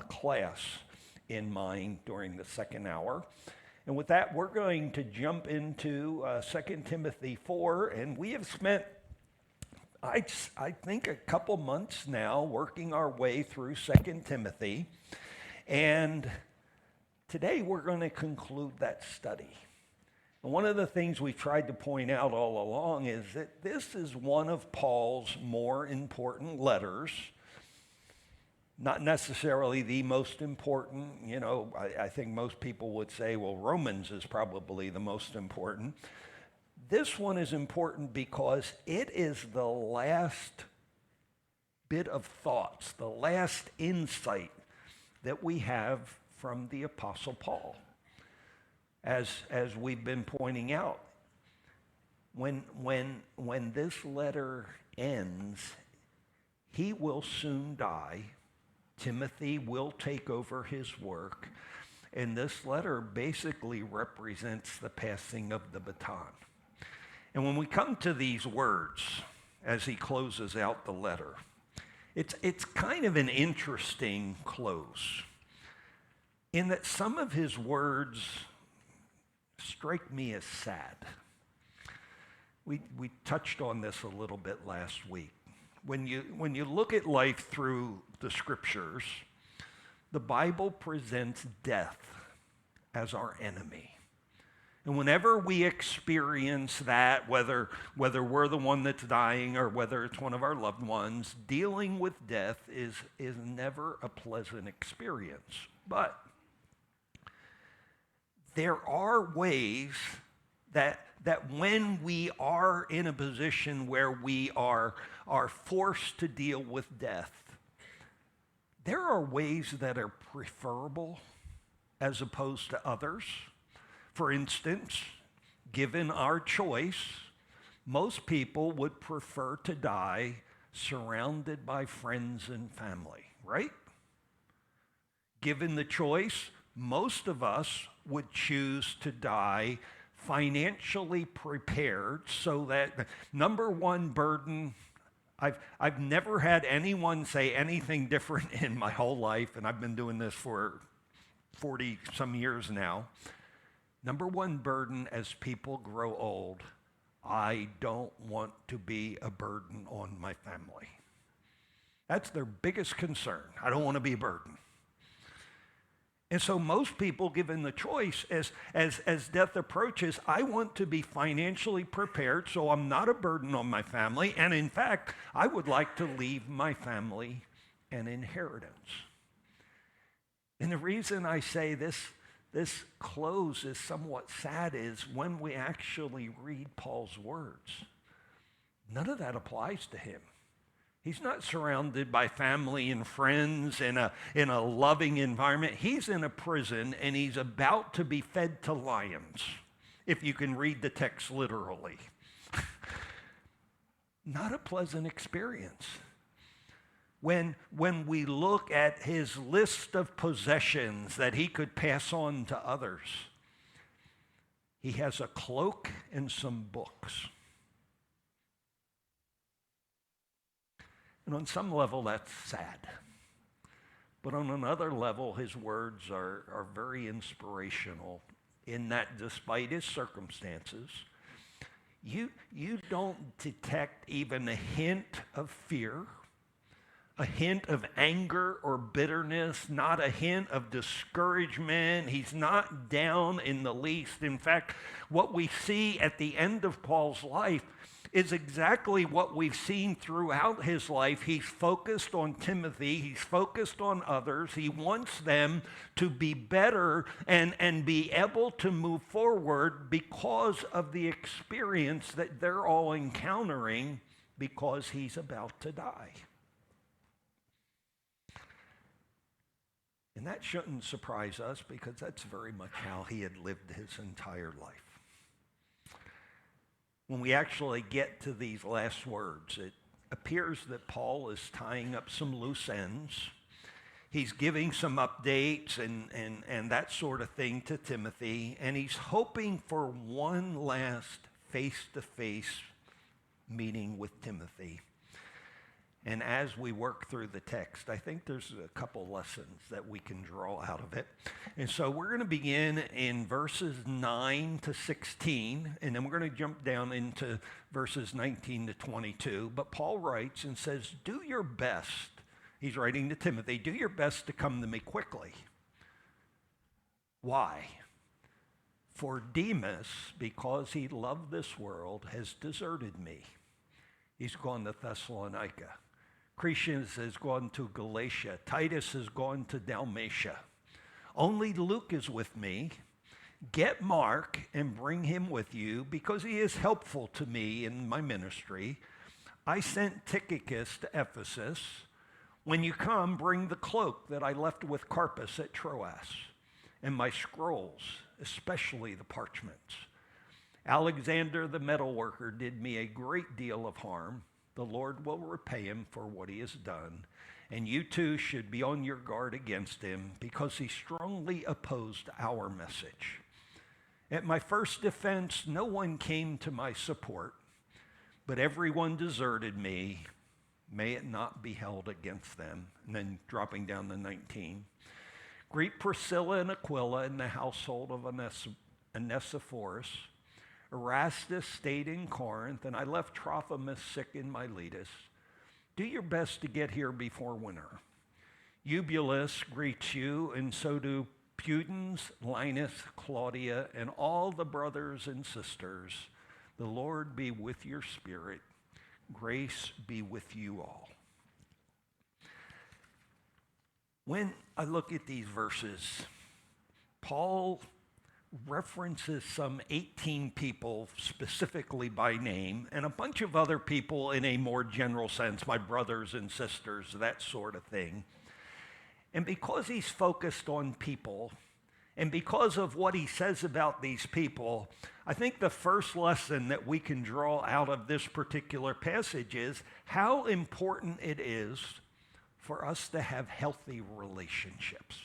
class in mind during the second hour. And with that, we're going to jump into 2 Timothy 4, and we have spent, I think, a couple months now working our way through 2 Timothy, and today we're going to conclude that study. And one of the things we've tried to point out all along is that this is one of Paul's more important letters. Not necessarily the most important. I think most people would say, well, Romans is probably the most important. This one is important because it is the last bit of thoughts, the last insight that we have from the Apostle Paul. As we've been pointing out, when this letter ends, he will soon die. Timothy will take over his work, and this letter basically represents the passing of the baton. And when we come to these words, as he closes out the letter, it's kind of an interesting close, in that some of his words strike me as sad. We touched on this a little bit last week. When you look at life through the scriptures, the Bible presents death as our enemy. And whenever we experience that, whether we're the one that's dying or whether it's one of our loved ones, dealing with death is never a pleasant experience. But there are ways that when we are in a position where we are forced to deal with death, there are ways that are preferable as opposed to others. For instance, given our choice, most people would prefer to die surrounded by friends and family, right? Given the choice, most of us would choose to die financially prepared, so that number one burden, I've never had anyone say anything different in my whole life, and I've been doing this for 40 some years now. Number one burden as people grow old, I don't want to be a burden on my family. That's their biggest concern. I don't want to be a burden. And so most people, given the choice, as death approaches, I want to be financially prepared so I'm not a burden on my family. And in fact, I would like to leave my family an inheritance. And the reason I say this close is somewhat sad is when we actually read Paul's words, none of that applies to him. He's not surrounded by family and friends in a loving environment. He's in a prison, and he's about to be fed to lions, if you can read the text literally. Not a pleasant experience. When we look at his list of possessions that he could pass on to others, he has a cloak and some books. And on some level, that's sad. But on another level, his words are very inspirational in that despite his circumstances, you don't detect even a hint of fear, a hint of anger or bitterness, not a hint of discouragement. He's not down in the least. In fact, what we see at the end of Paul's life is exactly what we've seen throughout his life. He's focused on Timothy. He's focused on others. He wants them to be better and be able to move forward because of the experience that they're all encountering because he's about to die. And that shouldn't surprise us because that's very much how he had lived his entire life. When we actually get to these last words, it appears that Paul is tying up some loose ends. He's giving some updates and that sort of thing to Timothy, and he's hoping for one last face-to-face meeting with Timothy. And as we work through the text, I think there's a couple lessons that we can draw out of it. And so we're going to begin in verses 9 to 16, and then we're going to jump down into verses 19 to 22. But Paul writes and says, do your best. He's writing to Timothy, do your best to come to me quickly. Why? For Demas, because he loved this world, has deserted me. He's gone to Thessalonica. Crescens has gone to Galatia. Titus has gone to Dalmatia. Only Luke is with me. Get Mark and bring him with you because he is helpful to me in my ministry. I sent Tychicus to Ephesus. When you come, bring the cloak that I left with Carpus at Troas and my scrolls, especially the parchments. Alexander the metalworker did me a great deal of harm. The Lord will repay him for what he has done. And you too should be on your guard against him because he strongly opposed our message. At my first defense, no one came to my support, but everyone deserted me. May it not be held against them. And then dropping down to 19. Greet Priscilla and Aquila in the household of Onesiphorus. Erastus stayed in Corinth, and I left Trophimus sick in Miletus. Do your best to get here before winter. Eubulus greets you, and so do Pudens, Linus, Claudia, and all the brothers and sisters. The Lord be with your spirit. Grace be with you all. When I look at these verses, Paul references some 18 people specifically by name and a bunch of other people in a more general sense, my brothers and sisters, that sort of thing. And because he's focused on people and because of what he says about these people, I think the first lesson that we can draw out of this particular passage is how important it is for us to have healthy relationships.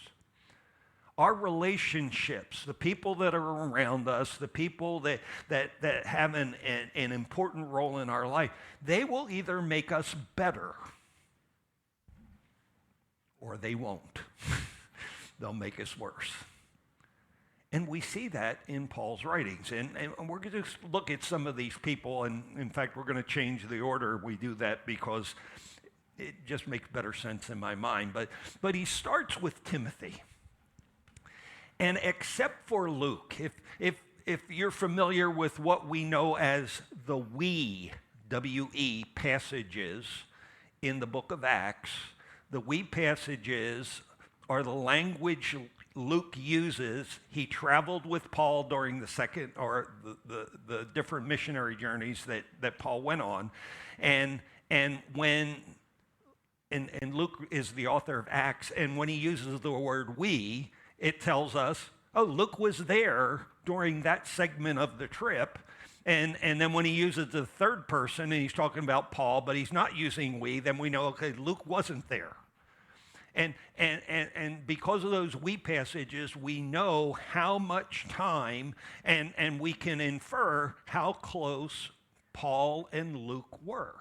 Our relationships, the people that are around us, the people that have an important role in our life, they will either make us better or they won't. They'll make us worse. And we see that in Paul's writings. And we're going to look at some of these people. And in fact, we're going to change the order we do that because it just makes better sense in my mind. But he starts with Timothy. And except for Luke, if you're familiar with what we know as the we, W-E, passages in the book of Acts, the we passages are the language Luke uses. He traveled with Paul during the second or the different missionary journeys that Paul went on. And Luke is the author of Acts, and when he uses the word we, it tells us, oh, Luke was there during that segment of the trip. And then when he uses the third person, and he's talking about Paul, but he's not using we, then we know, okay, Luke wasn't there. And because of those we passages, we know how much time, and we can infer how close Paul and Luke were.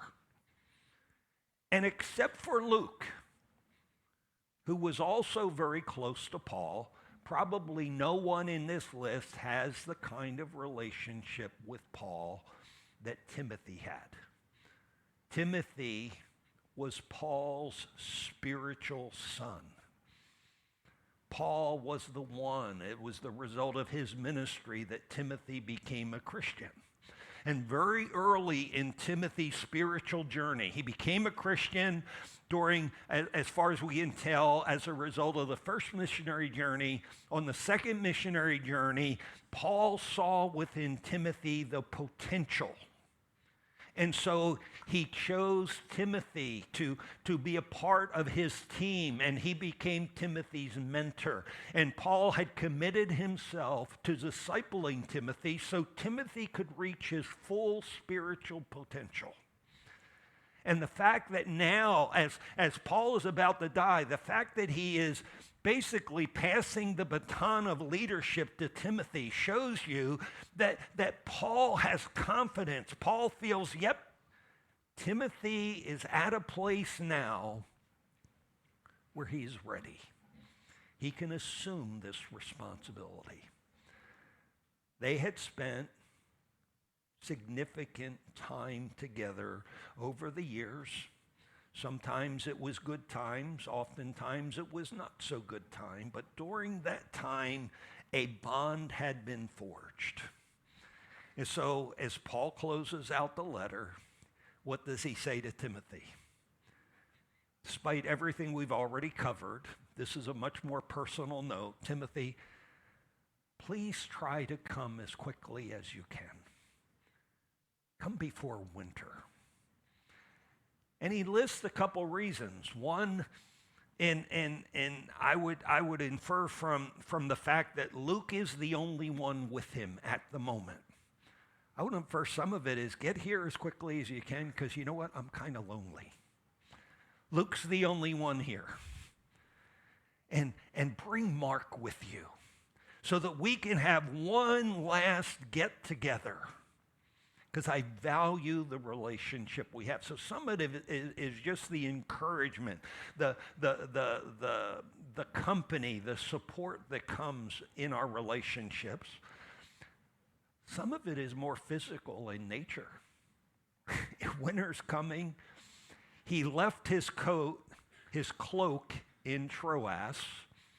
And except for Luke, who was also very close to Paul, probably no one in this list has the kind of relationship with Paul that Timothy had. Timothy was Paul's spiritual son. Paul was the one, it was the result of his ministry that Timothy became a Christian. And very early in Timothy's spiritual journey, he became a Christian during, as far as we can tell, as a result of the first missionary journey. On the second missionary journey, Paul saw within Timothy the potential. And so he chose Timothy to be a part of his team, and he became Timothy's mentor. And Paul had committed himself to discipling Timothy so Timothy could reach his full spiritual potential. And the fact that now, as Paul is about to die, the fact that he is basically passing the baton of leadership to Timothy shows you that Paul has confidence. Paul feels, yep, Timothy is at a place now where he's ready. He can assume this responsibility. They had spent significant time together over the years. Sometimes it was good times, oftentimes it was not so good time, but during that time, a bond had been forged. And so as Paul closes out the letter, what does he say to Timothy? Despite everything we've already covered, this is a much more personal note. Timothy, please try to come as quickly as you can. Come before winter. And he lists a couple reasons. One, and I would infer from the fact that Luke is the only one with him at the moment. I would infer some of it is get here as quickly as you can, because you know what? I'm kind of lonely. Luke's the only one here. And bring Mark with you so that we can have one last get together, because I value the relationship we have. So some of it is just the encouragement, the company, the support that comes in our relationships. Some of it is more physical in nature. Winter's coming. He left his coat, his cloak in Troas.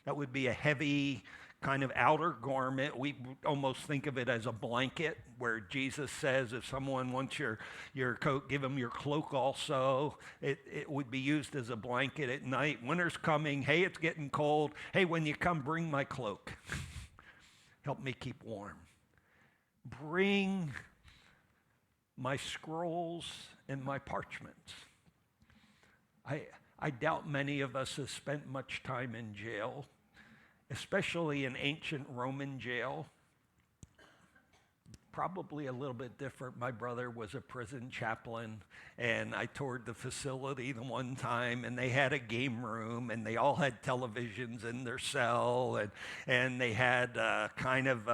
That would be a heavy kind of outer garment. We almost think of it as a blanket, where Jesus says if someone wants your coat, give them your cloak also. It would be used as a blanket at night. Winter's coming. Hey, it's getting cold. Hey, when you come, bring my cloak. Help me keep warm. Bring my scrolls and my parchments. I doubt many of us have spent much time in jail, especially in ancient Roman jail. Probably a little bit different. My brother was a prison chaplain, and I toured the facility the one time, and they had a game room, and they all had televisions in their cell, and they had kind of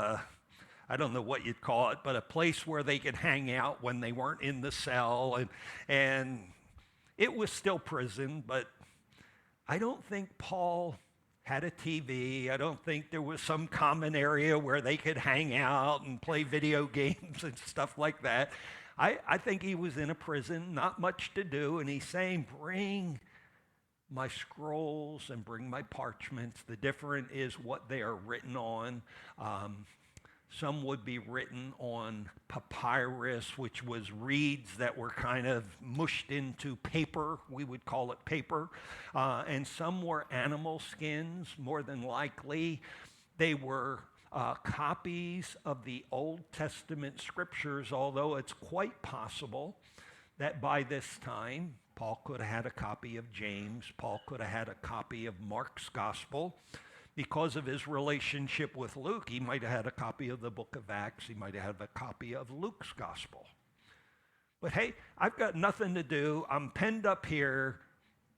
I don't know what you'd call it, but a place where they could hang out when they weren't in the cell, and it was still prison, but I don't think Paul had a TV. I don't think there was some common area where they could hang out and play video games and stuff like that. I think he was in a prison, not much to do, and he's saying, bring my scrolls and bring my parchments. The difference is what they are written on. Some would be written on papyrus, which was reeds that were kind of mushed into paper. We would call it paper. And some were animal skins, more than likely. They were copies of the Old Testament scriptures, although it's quite possible that by this time, Paul could have had a copy of James. Paul could have had a copy of Mark's gospel. Because of his relationship with Luke, he might have had a copy of the book of Acts. He might have had a copy of Luke's gospel. But hey, I've got nothing to do. I'm penned up here.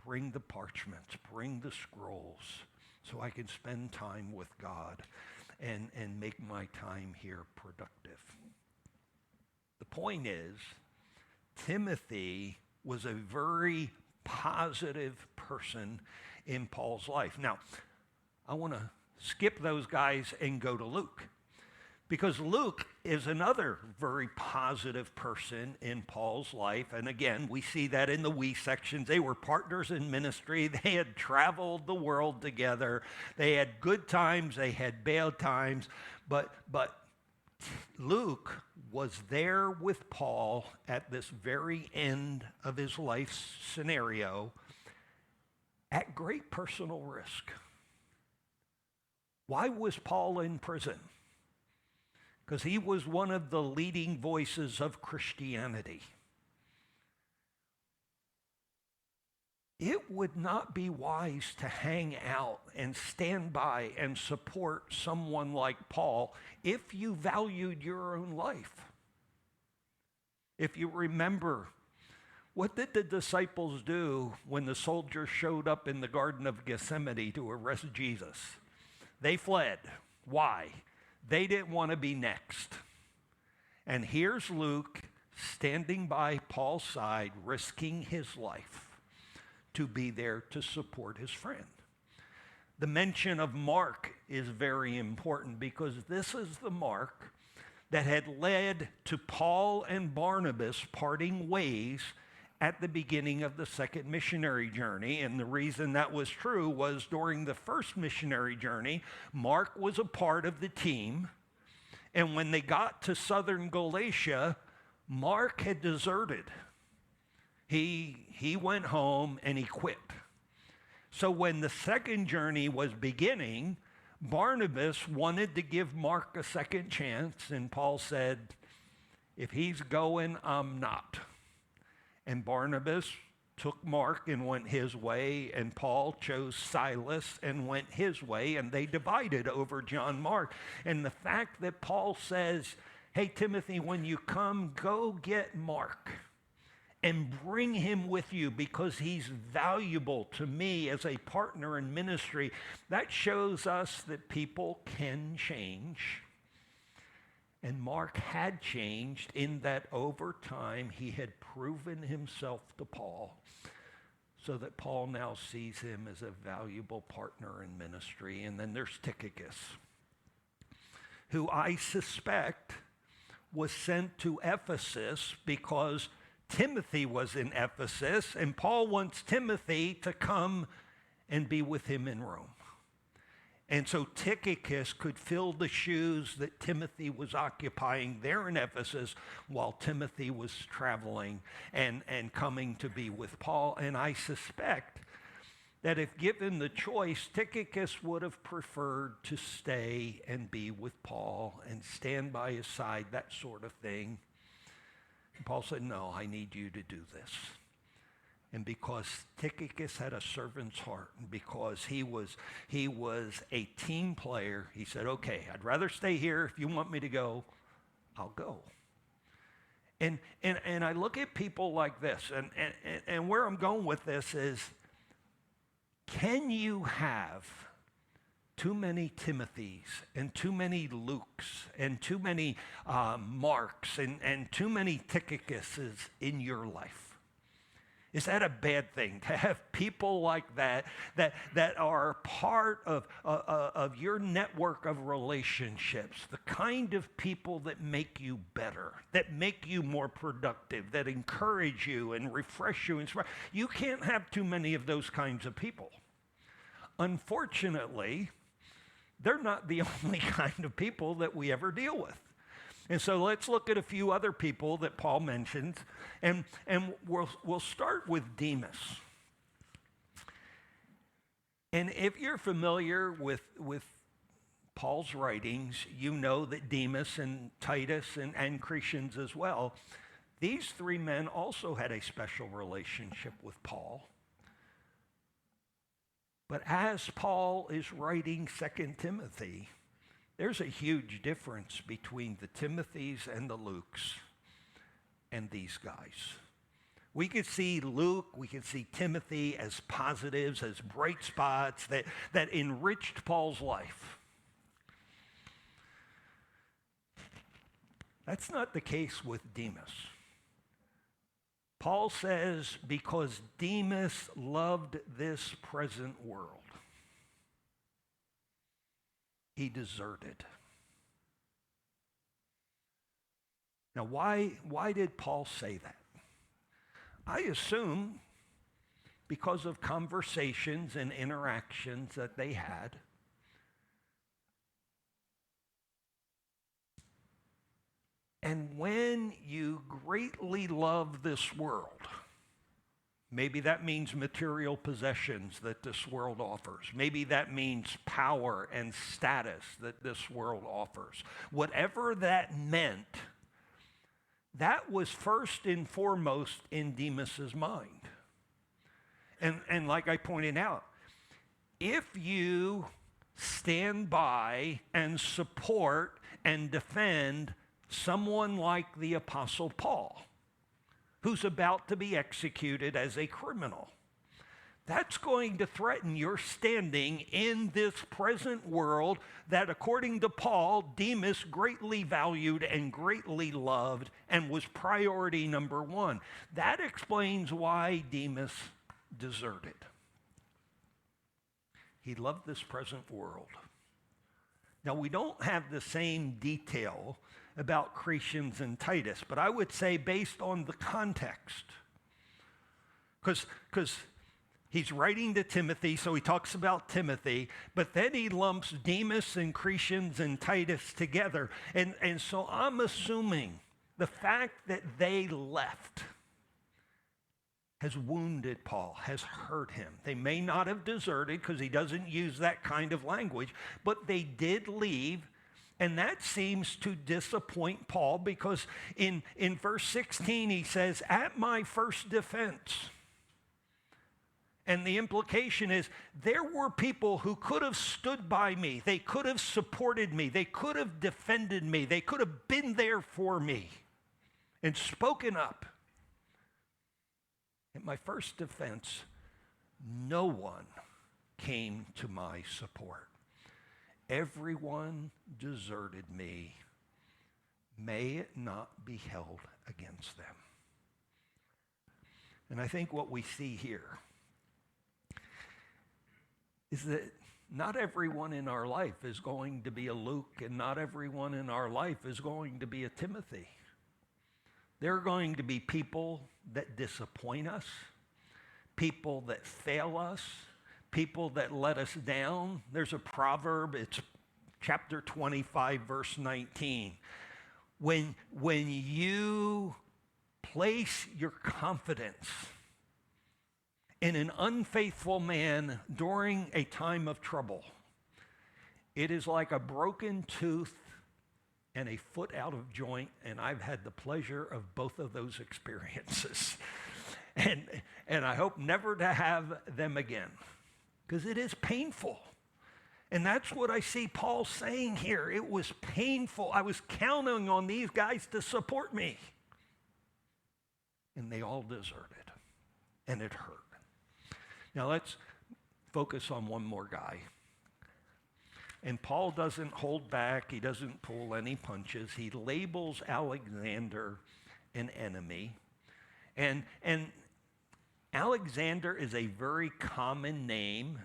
Bring the parchments, bring the scrolls, so I can spend time with God and make my time here productive. The point is, Timothy was a very positive person in Paul's life. Now, I want to skip those guys and go to Luke, because Luke is another very positive person in Paul's life. And again, we see that in the we sections. They were partners in ministry. They had traveled the world together. They had good times. They had bad times. But Luke was there with Paul at this very end of his life scenario at great personal risk. Why was Paul in prison? Because he was one of the leading voices of Christianity. It would not be wise to hang out and stand by and support someone like Paul if you valued your own life. If you remember, what did the disciples do when the soldiers showed up in the Garden of Gethsemane to arrest Jesus? They fled. Why? They didn't want to be next. And here's Luke standing by Paul's side, risking his life to be there to support his friend. The mention of Mark is very important because this is the Mark that had led to Paul and Barnabas parting ways at the beginning of the second missionary journey. And the reason that was true was during the first missionary journey, Mark was a part of the team. And when they got to southern Galatia, Mark had deserted. He went home and he quit. So when the second journey was beginning, Barnabas wanted to give Mark a second chance, and Paul said, if he's going, I'm not. And Barnabas took Mark and went his way, and Paul chose Silas and went his way, and they divided over John Mark. And the fact that Paul says, hey, Timothy, when you come, go get Mark and bring him with you because he's valuable to me as a partner in ministry, that shows us that people can change. And Mark had changed in that over time he had proven himself to Paul, so that Paul now sees him as a valuable partner in ministry. And then there's Tychicus, who I suspect was sent to Ephesus because Timothy was in Ephesus, and Paul wants Timothy to come and be with him in Rome. And so Tychicus could fill the shoes that Timothy was occupying there in Ephesus while Timothy was traveling and coming to be with Paul. And I suspect that if given the choice, Tychicus would have preferred to stay and be with Paul and stand by his side, that sort of thing. And Paul said, no, I need you to do this. And because Tychicus had a servant's heart, and because he was a team player, he said, okay, I'd rather stay here. If you want me to go, I'll go. And I look at people like this, and where I'm going with this is, can you have too many Timothys and too many Lukes and too many Marks and too many Tychicuses in your life? Is that a bad thing to have people like that are part of your network of relationships, the kind of people that make you better, that make you more productive, that encourage you and refresh you, inspire? You can't have too many of those kinds of people. Unfortunately, they're not the only kind of people that we ever deal with. And so let's look at a few other people that Paul mentions, and we'll start with Demas. And if you're familiar with Paul's writings, you know that Demas and Titus and Crescens as well, these three men also had a special relationship with Paul. But as Paul is writing 2 Timothy, there's a huge difference between the Timothys and the Lukes and these guys. We could see Luke, we could see Timothy as positives, as bright spots that enriched Paul's life. That's not the case with Demas. Paul says, because Demas loved this present world, he deserted. Now, why did Paul say that? I assume because of conversations and interactions that they had. And when you greatly love this world, maybe that means material possessions that this world offers. Maybe that means power and status that this world offers. Whatever that meant, that was first and foremost in Demas's mind. And like I pointed out, if you stand by and support and defend someone like the Apostle Paul, who's about to be executed as a criminal, That's going to threaten your standing in this present world that, according to Paul, Demas greatly valued and greatly loved and was priority number one. That explains why Demas deserted. He loved this present world. Now, we don't have the same detail about Crescens and Titus, but I would say based on the context, because he's writing to Timothy, so he talks about Timothy, but then he lumps Demas and Crescens and Titus together. And so I'm assuming the fact that they left has wounded Paul, has hurt him. They may not have deserted because he doesn't use that kind of language, but they did leave. And that seems to disappoint Paul because in verse 16 he says, at my first defense. And the implication is there were people who could have stood by me. They could have supported me. They could have defended me. They could have been there for me and spoken up. At my first defense, no one came to my support. Everyone deserted me. May it not be held against them. And I think what we see here is that not everyone in our life is going to be a Luke, and not everyone in our life is going to be a Timothy. There are going to be people that disappoint us, people that fail us, people that let us down. There's a proverb, it's chapter 25, verse 19. When you place your confidence in an unfaithful man during a time of trouble, it is like a broken tooth and a foot out of joint, and I've had the pleasure of both of those experiences. And I hope never to have them again, because it is painful. And that's what I see Paul saying here. It was painful. I was counting on these guys to support me. And they all deserted. And it hurt. Now let's focus on one more guy. And Paul doesn't hold back. He doesn't pull any punches. He labels Alexander an enemy. And Alexander is a very common name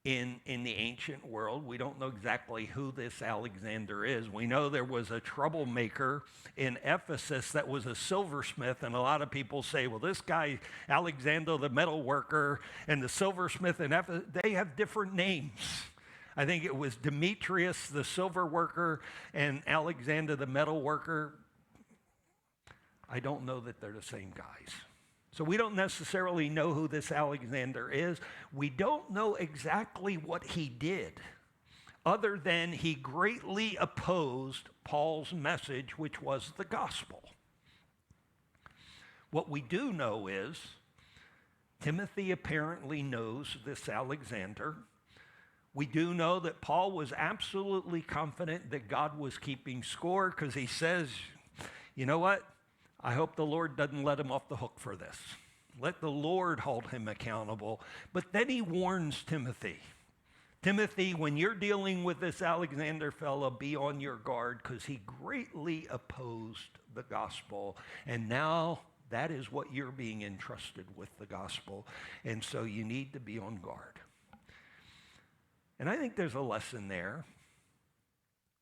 in the ancient world. We don't know exactly who this Alexander is. We know there was a troublemaker in Ephesus that was a silversmith, and a lot of people say, well, this guy, Alexander the metal worker, and the silversmith in Ephesus, they have different names. I think it was Demetrius the silver worker and Alexander the metal worker. I don't know that they're the same guys. So we don't necessarily know who this Alexander is. We don't know exactly what he did, other than he greatly opposed Paul's message, which was the gospel. What we do know is Timothy apparently knows this Alexander. We do know that Paul was absolutely confident that God was keeping score, because he says, you know what? I hope the Lord doesn't let him off the hook for this. Let the Lord hold him accountable. But then he warns Timothy. Timothy, when you're dealing with this Alexander fellow, be on your guard, because he greatly opposed the gospel. And now that is what you're being entrusted with, the gospel. And so you need to be on guard. And I think there's a lesson there.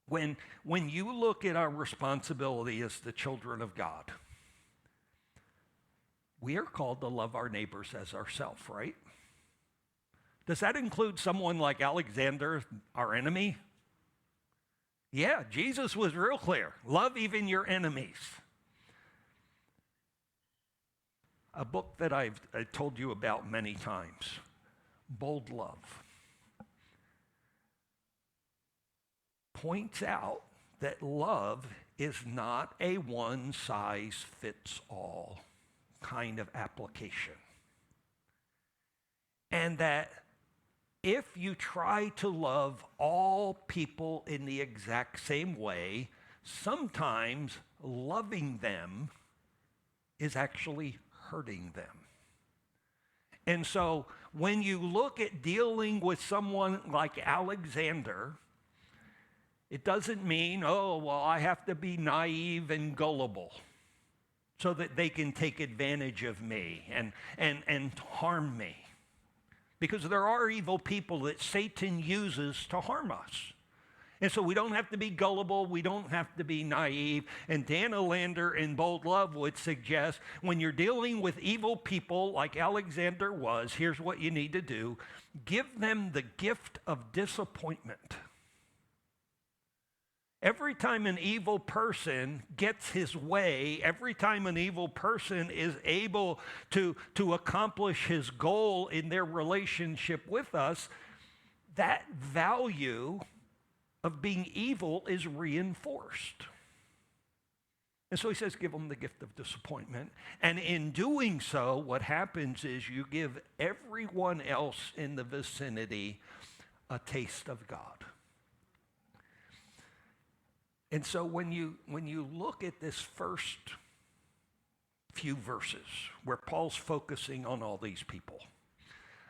When you look at our responsibility as the children of God, we are called to love our neighbors as ourselves, right? Does that include someone like Alexander, our enemy? Yeah, Jesus was real clear. Love even your enemies. A book that I told you about many times, Bold Love, points out that love is not a one-size-fits-all kind of application. And that if you try to love all people in the exact same way, sometimes loving them is actually hurting them. And so when you look at dealing with someone like Alexander, it doesn't mean, oh, well, I have to be naive and gullible so that they can take advantage of me and harm me. Because there are evil people that Satan uses to harm us. And so we don't have to be gullible. We don't have to be naive. And Dan Olander in Bold Love would suggest when you're dealing with evil people like Alexander was, here's what you need to do. Give them the gift of disappointment. Every time an evil person gets his way, every time an evil person is able to accomplish his goal in their relationship with us, that value of being evil is reinforced. And so he says, give them the gift of disappointment. And in doing so, what happens is you give everyone else in the vicinity a taste of God. And so when you look at this first few verses where Paul's focusing on all these people,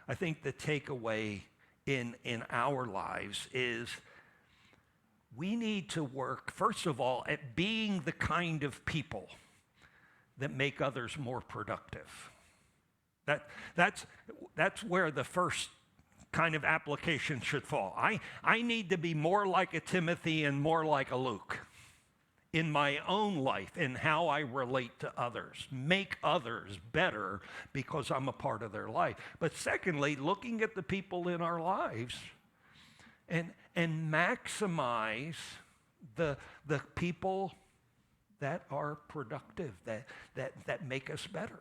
I think the takeaway in our lives is we need to work, first of all, at being the kind of people that make others more productive. That's where the first kind of application should fall. I need to be more like a Timothy and more like a Luke in my own life, in how I relate to others, make others better because I'm a part of their life. But secondly, looking at the people in our lives and maximize the people that are productive, that make us better.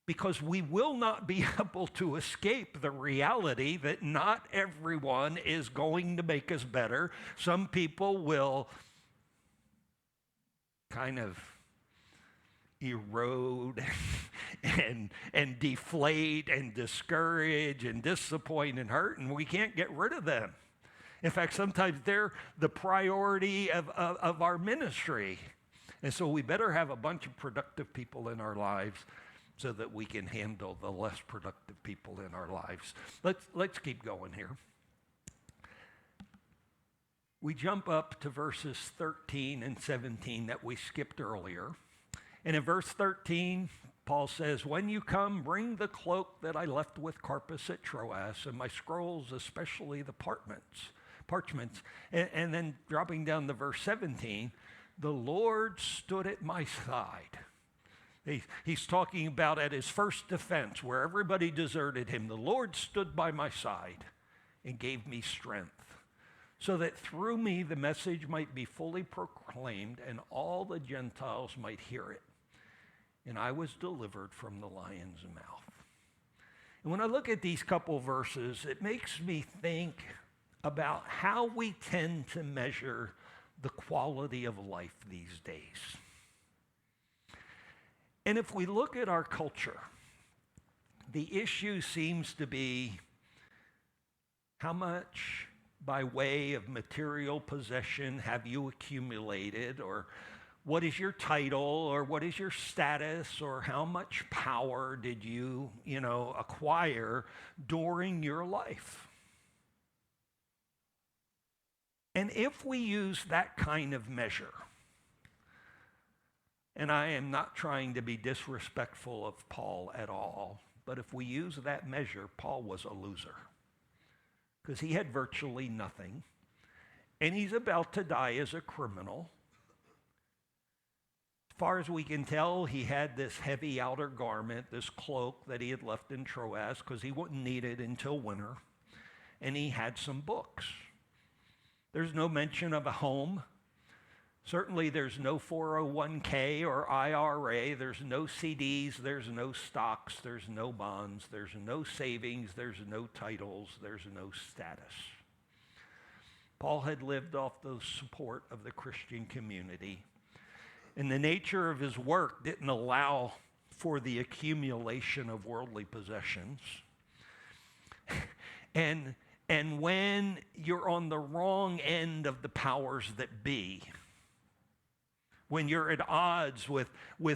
Because we will not be able to escape the reality that not everyone is going to make us better. Some people will kind of erode and deflate and discourage and disappoint and hurt, and we can't get rid of them. In fact, sometimes they're the priority of our ministry. And so we better have a bunch of productive people in our lives so that we can handle the less productive people in our lives. Let's keep going here. We jump up to verses 13 and 17 that we skipped earlier. And in verse 13, Paul says, when you come, bring the cloak that I left with Carpus at Troas, and my scrolls, especially the parchments. And then dropping down to verse 17, the Lord stood at my side. He's talking about at his first defense where everybody deserted him. The Lord stood by my side and gave me strength so that through me the message might be fully proclaimed and all the Gentiles might hear it. And I was delivered from the lion's mouth. And when I look at these couple verses, it makes me think about how we tend to measure the quality of life these days. And if we look at our culture, the issue seems to be how much by way of material possession have you accumulated, or what is your title, or what is your status, or how much power did you, acquire during your life? And if we use that kind of measure, and I am not trying to be disrespectful of Paul at all, but if we use that measure, Paul was a loser because he had virtually nothing, and he's about to die as a criminal. As far as we can tell, he had this heavy outer garment, this cloak that he had left in Troas because he wouldn't need it until winter, and he had some books. There's no mention of a home. Certainly there's no 401k or IRA, there's no CDs, there's no stocks, there's no bonds, there's no savings, there's no titles, there's no status. Paul had lived off the support of the Christian community, and the nature of his work didn't allow for the accumulation of worldly possessions. And when you're on the wrong end of the powers that be, when you're at odds with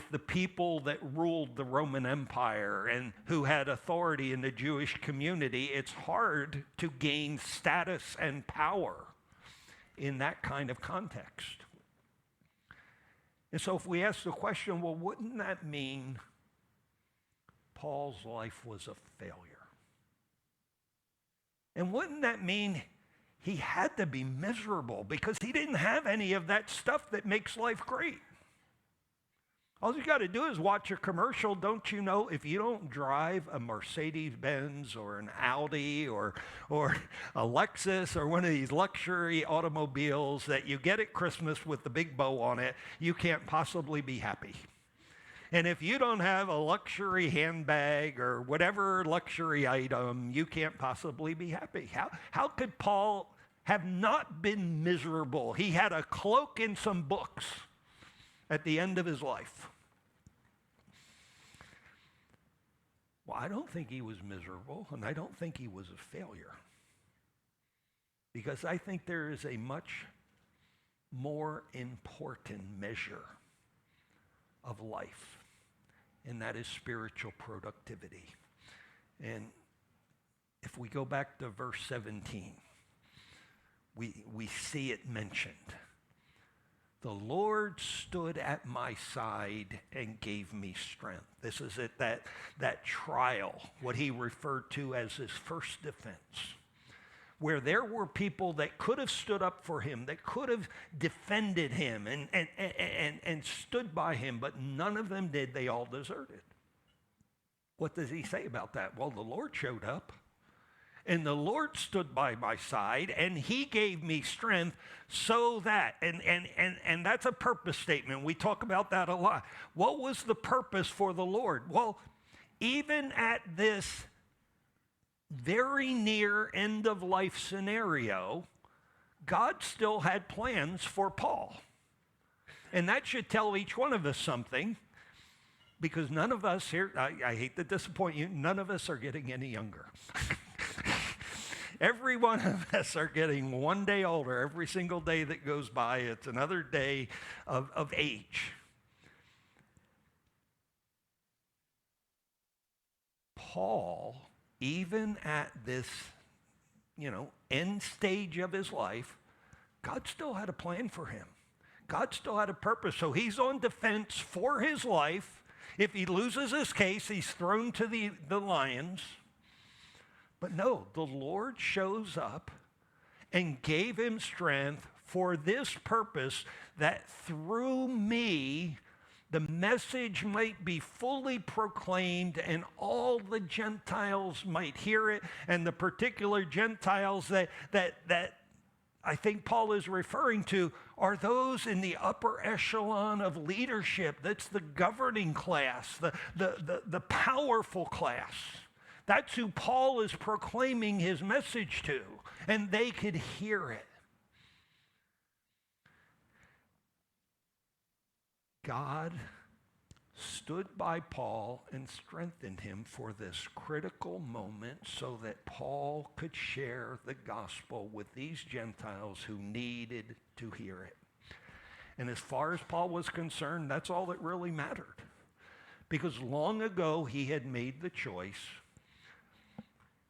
the people that ruled the Roman Empire and who had authority in the Jewish community, it's hard to gain status and power in that kind of context. And so if we ask the question, well, wouldn't that mean Paul's life was a failure? And wouldn't that mean he had to be miserable because he didn't have any of that stuff that makes life great? All you got to do is watch a commercial. Don't you know, if you don't drive a Mercedes-Benz or an Audi or a Lexus or one of these luxury automobiles that you get at Christmas with the big bow on it, you can't possibly be happy. And if you don't have a luxury handbag or whatever luxury item, you can't possibly be happy. How could Paul have not been miserable? He had a cloak and some books at the end of his life. Well, I don't think he was miserable, and I don't think he was a failure. Because I think there is a much more important measure of life, and that is spiritual productivity. And if we go back to verse 17, we see it mentioned. The Lord stood at my side and gave me strength. This is at that trial, what he referred to as his first defense, where there were people that could have stood up for him, that could have defended him and stood by him, but none of them did. They all deserted. What does he say about that? Well, the Lord showed up. And the Lord stood by my side, and he gave me strength so that, and that's a purpose statement. We talk about that a lot. What was the purpose for the Lord? Well, even at this very near end of life scenario, God still had plans for Paul. And that should tell each one of us something, because none of us here, I hate to disappoint you, none of us are getting any younger. Every one of us are getting one day older. Every single day that goes by, it's another day of age. Paul, even at this, end stage of his life, God still had a plan for him. God still had a purpose. So he's on defense for his life. If he loses his case, he's thrown to the lions. But no, the Lord shows up and gave him strength for this purpose, that through me, the message might be fully proclaimed and all the Gentiles might hear it. And the particular Gentiles that I think Paul is referring to are those in the upper echelon of leadership. That's the governing class, the powerful class. That's who Paul is proclaiming his message to, and they could hear it. God stood by Paul and strengthened him for this critical moment so that Paul could share the gospel with these Gentiles who needed to hear it. And as far as Paul was concerned, that's all that really mattered. Because long ago he had made the choice.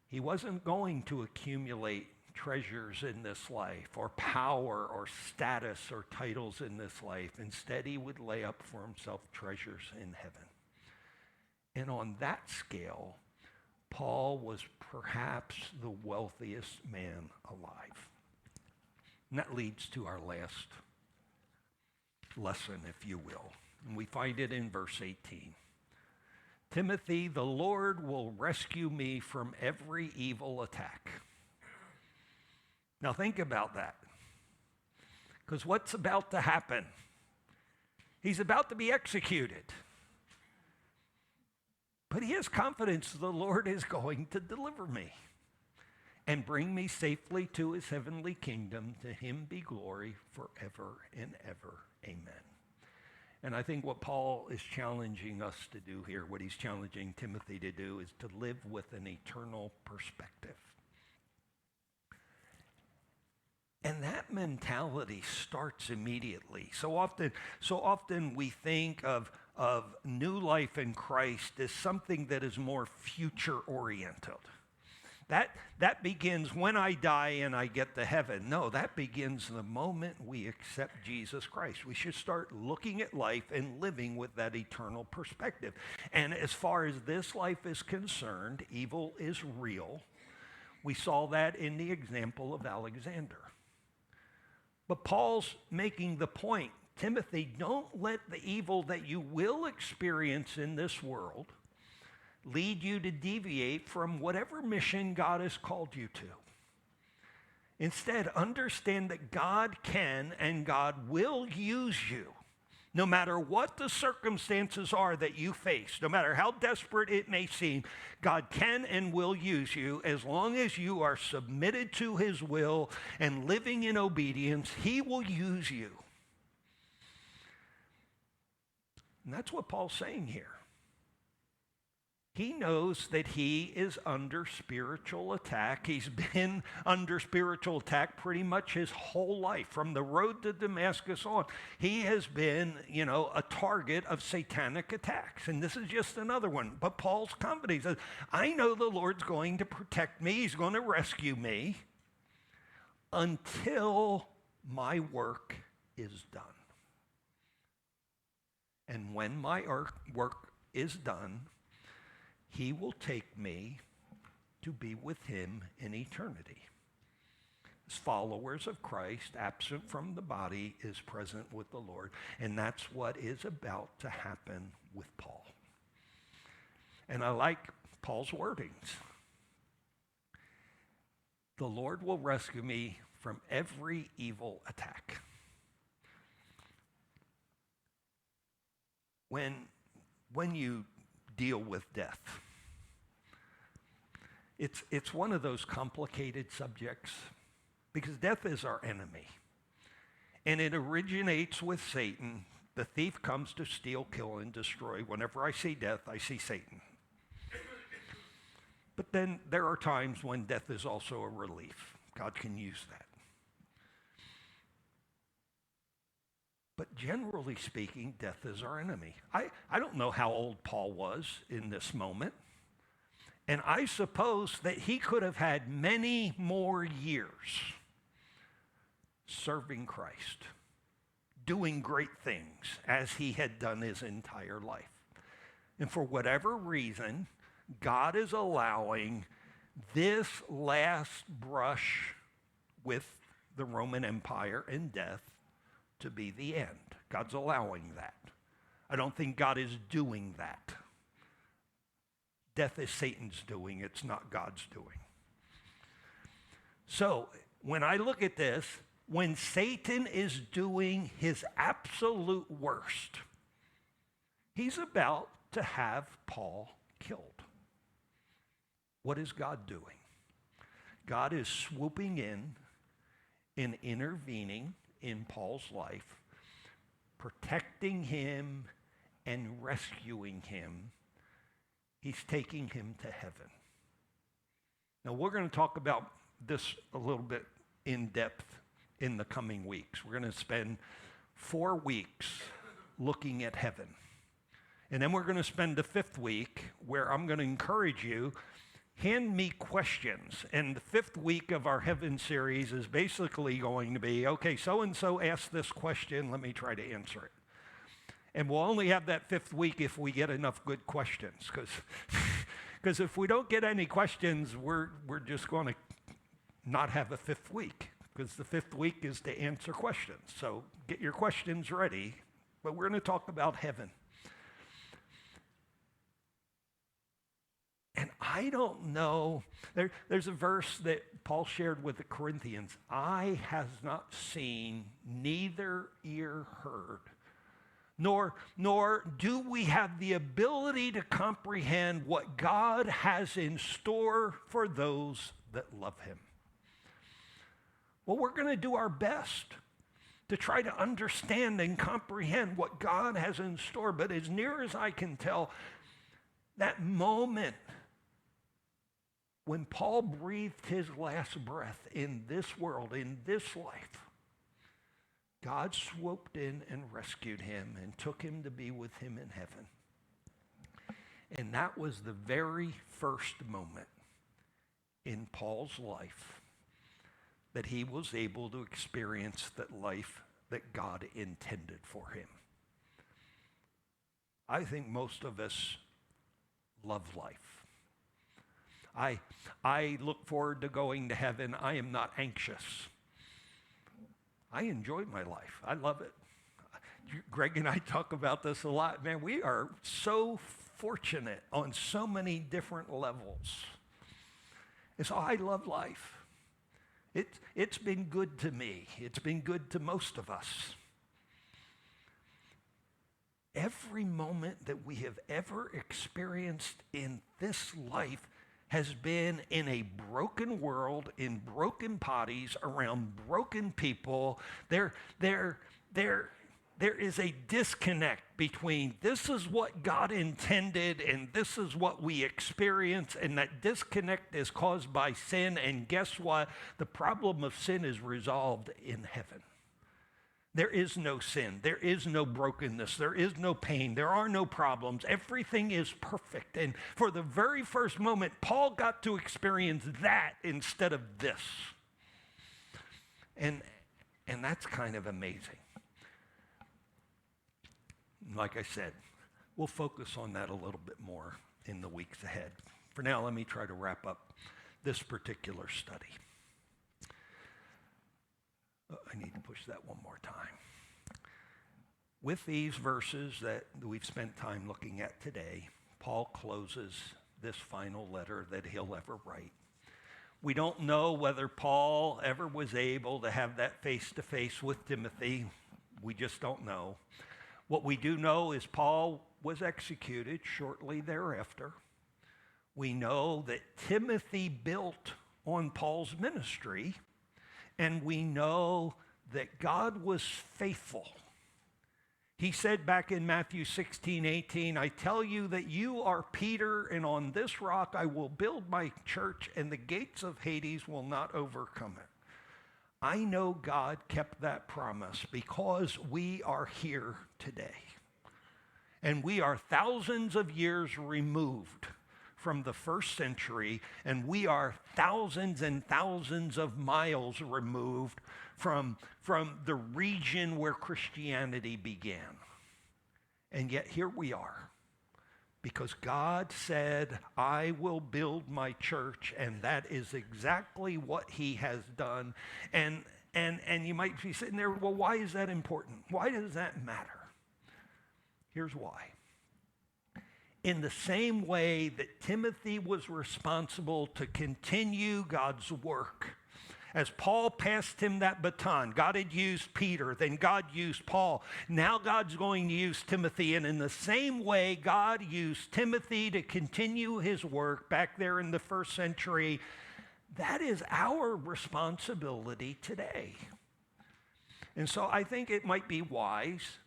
He wasn't going to accumulate treasures in this life, or power, or status, or titles in this life. Instead, he would lay up for himself treasures in heaven. And on that scale, Paul was perhaps the wealthiest man alive. And that leads to our last lesson, if you will. And we find it in verse 18. Timothy, the Lord will rescue me from every evil attack. Now think about that. Because what's about to happen? He's about to be executed. But he has confidence the Lord is going to deliver me and bring me safely to his heavenly kingdom. To him be glory forever and ever. Amen. And I think what Paul is challenging us to do here, what he's challenging Timothy to do, is to live with an eternal perspective. And that that mentality starts immediately. So often we think of new life in Christ as something that is more future oriented. That begins when I die and I get to heaven. No, that begins the moment we accept Jesus Christ. We should start looking at life and living with that eternal perspective. And as far as this life is concerned, evil is real. We saw that in the example of Alexander. But Paul's making the point, Timothy, don't let the evil that you will experience in this world lead you to deviate from whatever mission God has called you to. Instead, understand that God can and God will use you, no matter what the circumstances are that you face, no matter how desperate it may seem. God can and will use you as long as you are submitted to his will and living in obedience. He will use you. And that's what Paul's saying here. He knows that he is under spiritual attack. He's been under spiritual attack pretty much his whole life. From the road to Damascus on, he has been, a target of satanic attacks. And this is just another one. But Paul's confident. He says, I know the Lord's going to protect me. He's going to rescue me until my work is done. And when my work is done, he will take me to be with him in eternity. As followers of Christ, absent from the body, is present with the Lord. And that's what is about to happen with Paul. And I like Paul's wordings. The Lord will rescue me from every evil attack. When you deal with death, it's one of those complicated subjects because death is our enemy. And it originates with Satan. The thief comes to steal, kill, and destroy. Whenever I see death, I see Satan. But then there are times when death is also a relief. God can use that. But generally speaking, death is our enemy. I don't know how old Paul was in this moment. And I suppose that he could have had many more years serving Christ, doing great things as he had done his entire life. And for whatever reason, God is allowing this last brush with the Roman Empire and death to be the end. God's allowing that. I don't think God is doing that. Death is Satan's doing. It's not God's doing. So when I look at this, when Satan is doing his absolute worst, he's about to have Paul killed. What is God doing? God is swooping in and intervening in Paul's life, protecting him and rescuing him. He's taking him to heaven. Now, we're going to talk about this a little bit in depth in the coming weeks. We're going to spend 4 weeks looking at heaven. And then we're going to spend the 5th week where I'm going to encourage you, hand me questions. And the 5th week of our Heaven series is basically going to be, okay, so-and-so asked this question, let me try to answer it. And we'll only have that 5th week if we get enough good questions, because if we don't get any questions, we're just going to not have a 5th week, because the 5th week is to answer questions. So get your questions ready, but we're going to talk about heaven. And I don't know, there's a verse that Paul shared with the Corinthians, eye has not seen, neither ear heard, nor do we have the ability to comprehend what God has in store for those that love him. Well, we're going to do our best to try to understand and comprehend what God has in store. But as near as I can tell, that moment when Paul breathed his last breath in this world, in this life, God swooped in and rescued him and took him to be with him in heaven. And that was the very first moment in Paul's life that he was able to experience that life that God intended for him. I think most of us love life. I look forward to going to heaven. I am not anxious. I enjoy my life. I love it. Greg and I talk about this a lot. Man, we are so fortunate on so many different levels. And so I love life. It's been good to me. It's been good to most of us. Every moment that we have ever experienced in this life has been in a broken world, in broken bodies, around broken people. There is a disconnect between this is what God intended and this is what we experience, and that disconnect is caused by sin. And guess what? The problem of sin is resolved in heaven. There is no sin. There is no brokenness. There is no pain. There are no problems. Everything is perfect. And for the very first moment, Paul got to experience that instead of this. And that's kind of amazing. Like I said, we'll focus on that a little bit more in the weeks ahead. For now, let me try to wrap up this particular study. I need to push that one more time. With these verses that we've spent time looking at today, Paul closes this final letter that he'll ever write. We don't know whether Paul ever was able to have that face-to-face with Timothy. We just don't know. What we do know is Paul was executed shortly thereafter. We know that Timothy built on Paul's ministry. And we know that God was faithful. He said back in Matthew 16:18, I tell you that you are Peter, and on this rock I will build my church, and the gates of Hades will not overcome it. I know God kept that promise because we are here today. And we are thousands of years removed from the first century, and we are thousands and thousands of miles removed from the region where Christianity began. And yet here we are, because God said, I will build my church, and that is exactly what he has done. And you might be sitting there, well, why is that important? Why does that matter? Here's why. In the same way that Timothy was responsible to continue God's work, as Paul passed him that baton, God had used Peter, then God used Paul. Now God's going to use Timothy. And in the same way God used Timothy to continue his work back there in the first century, that is our responsibility today. And so I think it might be wise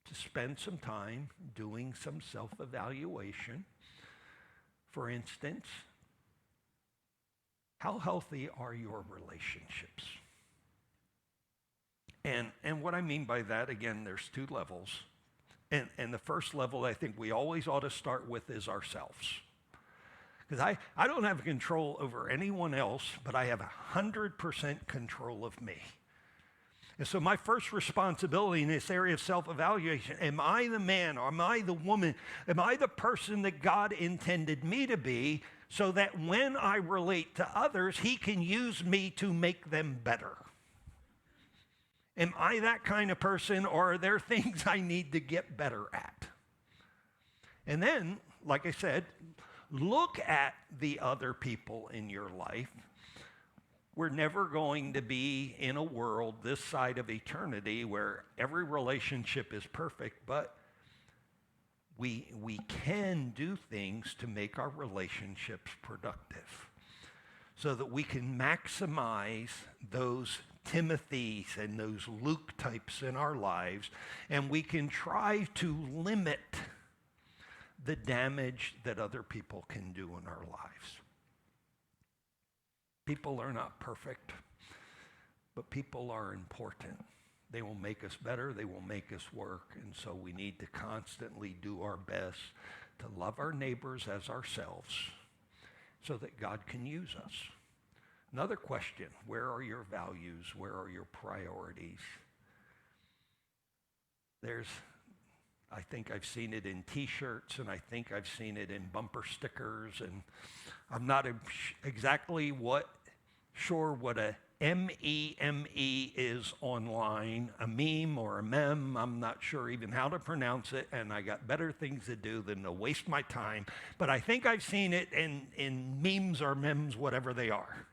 to spend some time doing some self-evaluation. For instance, how healthy are your relationships? And what I mean by that, again, there's two levels. And the first level I think we always ought to start with is ourselves. Because I don't have control over anyone else, but I have 100% control of me. And so my first responsibility in this area of self-evaluation, am I the man, or am I the woman, am I the person that God intended me to be, so that when I relate to others, he can use me to make them better? Am I that kind of person, or are there things I need to get better at? And then, like I said, look at the other people in your life. We're never going to be in a world this side of eternity where every relationship is perfect, but we can do things to make our relationships productive so that we can maximize those Timothys and those Luke types in our lives, and we can try to limit the damage that other people can do in our lives. People are not perfect. But people are important. They will make us better. They will make us work. And so we need to constantly do our best to love our neighbors as ourselves so that God can use us. Another question, where are your values? Where are your priorities? I think I've seen it in t-shirts, and I think I've seen it in bumper stickers, and I'm not exactly sure what a M-E-M-E is online, a meme or a mem. I'm not sure even how to pronounce it, and I got better things to do than to waste my time. But I think I've seen it in memes or memes, whatever they are.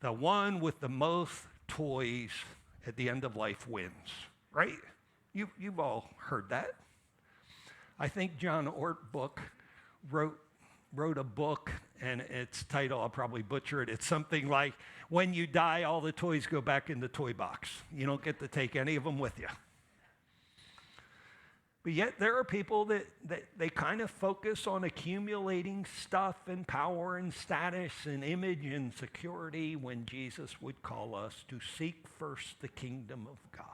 The one with the most toys at the end of life wins, right? You've all heard that. I think John Ortberg wrote a book, and its title, I'll probably butcher it. It's something like, when you die, all the toys go back in the toy box. You don't get to take any of them with you. But yet there are people that they kind of focus on accumulating stuff and power and status and image and security when Jesus would call us to seek first the kingdom of God.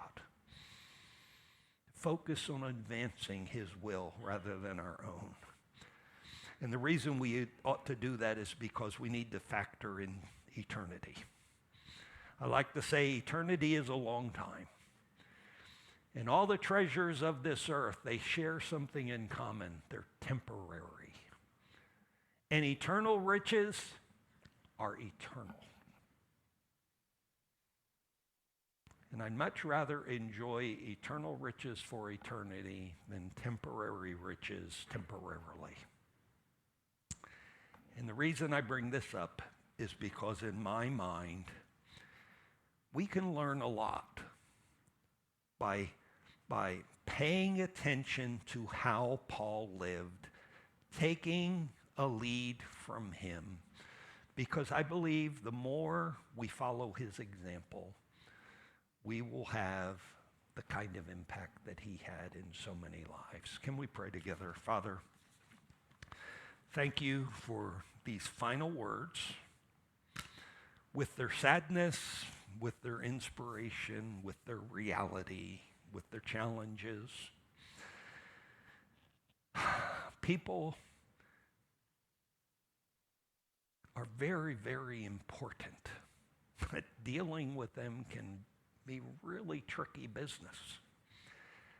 Focus on advancing his will rather than our own. And the reason we ought to do that is because we need to factor in eternity. I like to say eternity is a long time. And all the treasures of this earth, they share something in common. They're temporary. And eternal riches are eternal. And I'd much rather enjoy eternal riches for eternity than temporary riches temporarily. And the reason I bring this up is because in my mind, we can learn a lot by paying attention to how Paul lived, taking a lead from him. Because I believe the more we follow his example, we will have the kind of impact that he had in so many lives. Can we pray together? Father, thank you for these final words. With their sadness, with their inspiration, with their reality, with their challenges. People are very, very important. But dealing with them can be really tricky business.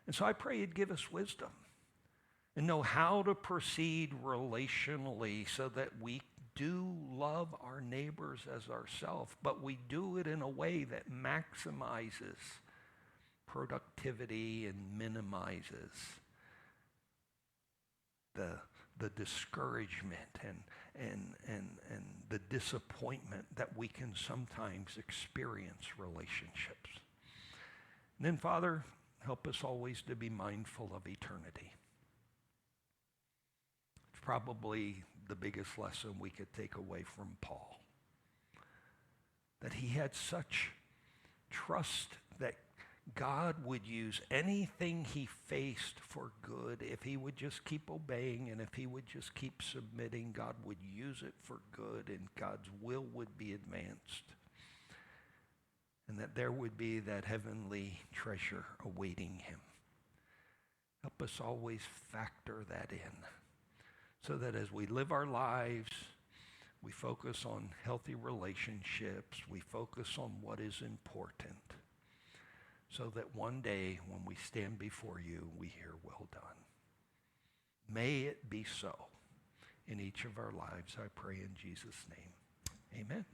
And so I pray you'd give us wisdom and know how to proceed relationally so that we do love our neighbors as ourselves, but we do it in a way that maximizes productivity and minimizes the discouragement and the disappointment that we can sometimes experience relationships. And then, Father, help us always to be mindful of eternity. It's probably the biggest lesson we could take away from Paul. That he had such trust that God would use anything he faced for good. If he would just keep obeying and if he would just keep submitting, God would use it for good and God's will would be advanced. And that there would be that heavenly treasure awaiting him. Help us always factor that in so that as we live our lives, we focus on healthy relationships, we focus on what is important, so that one day when we stand before you, we hear, well done. May it be so in each of our lives, I pray in Jesus' name. Amen.